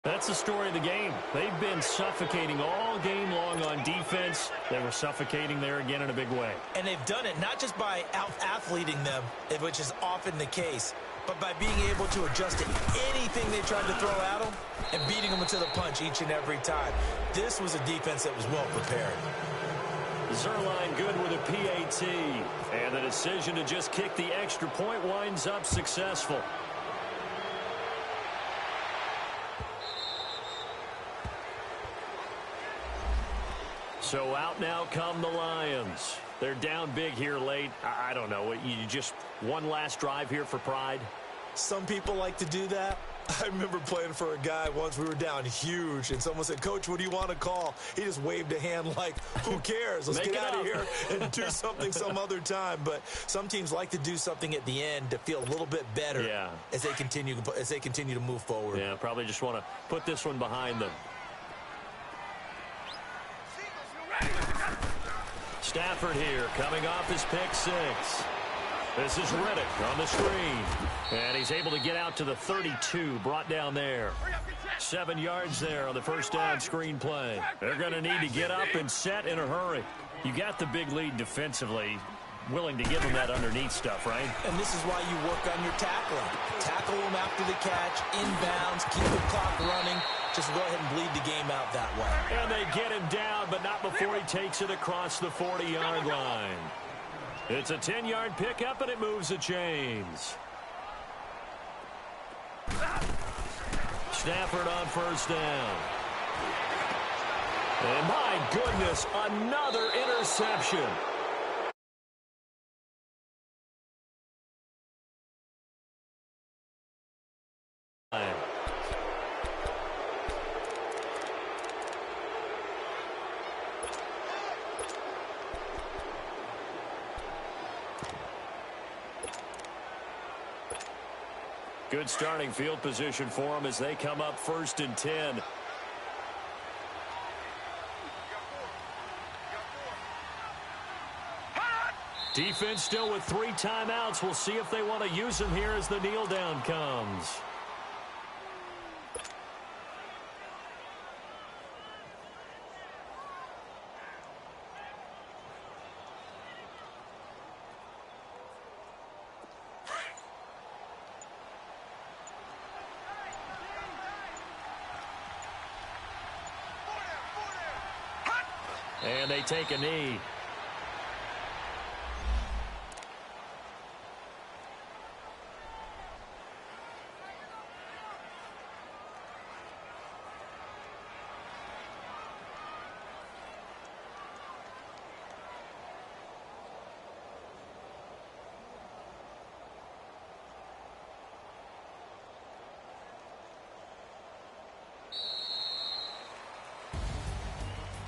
That's the story of the game. They've been suffocating all game long on defense. They were suffocating there again in a big way. And they've done it not just by out-athleting them, which is often the case, but by being able to adjust to anything they tried to throw at them and beating them into the punch each and every time. This was a defense that was well prepared. Zerline good with a PAT. And the decision to just kick the extra point winds up successful. So out now come the Lions. They're down big here late. I don't know. You just one last drive here for pride? Some people like to do that. I remember playing for a guy once. We were down huge, and someone said, "Coach, what do you want to call?" He just waved a hand like, who cares? Let's get out of here and do something some other time. But some teams like to do something at the end to feel a little bit better as they continue to move forward. Yeah, probably just want to put this one behind them. Stafford here coming off his pick six. This is Riddick on the screen. And he's able to get out to the 32, brought down there. 7 yards there on the first down screen play. They're going to need to get up and set in a hurry. You got the big lead defensively. Willing to give them that underneath stuff, right? And this is why you work on your tackling. Tackle them after the catch, inbounds, keep the clock running. Just go ahead and bleed the game out that way. And they get him down, but not before he takes it across the 40-yard line. It's a 10-yard pickup, and it moves the chains. Stafford on first down. And my goodness, another interception. Good starting field position for them as they come up 1st and 10. Defense still with 3 timeouts. We'll see if they want to use them here as the kneel down comes. And they take a knee.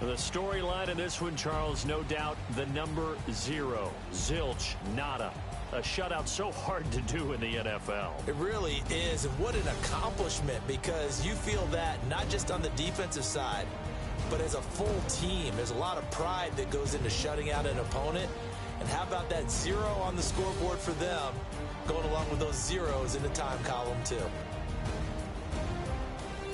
The storyline in this one, Charles, no doubt the number 0. Zilch, nada. A shutout so hard to do in the NFL. It really is, and what an accomplishment, because you feel that not just on the defensive side, but as a full team. There's a lot of pride that goes into shutting out an opponent. And how about that 0 on the scoreboard for them, going along with those zeros in the time column too.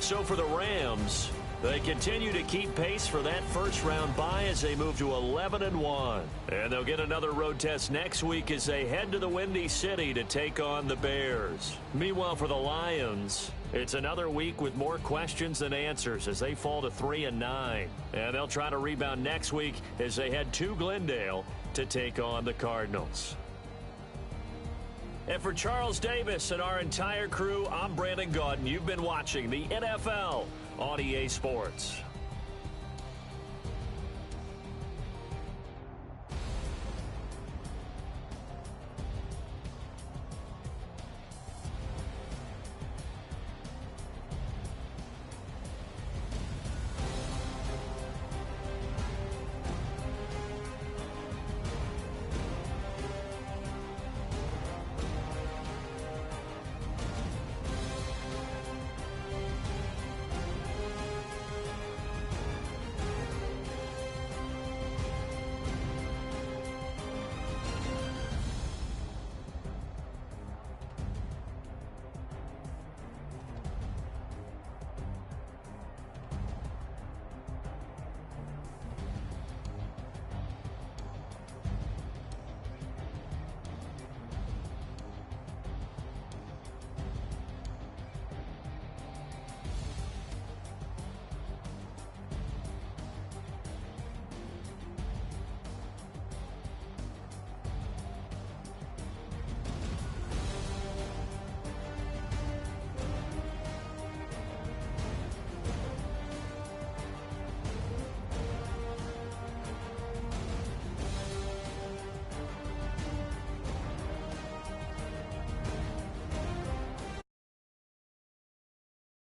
So for the Rams, they continue to keep pace for that first-round bye as they move to 11-1. And they'll get another road test next week as they head to the Windy City to take on the Bears. Meanwhile, for the Lions, it's another week with more questions than answers as they fall to 3-9. And they'll try to rebound next week as they head to Glendale to take on the Cardinals. And for Charles Davis and our entire crew, I'm Brandon Gaudin. You've been watching the NFL on EA Sports.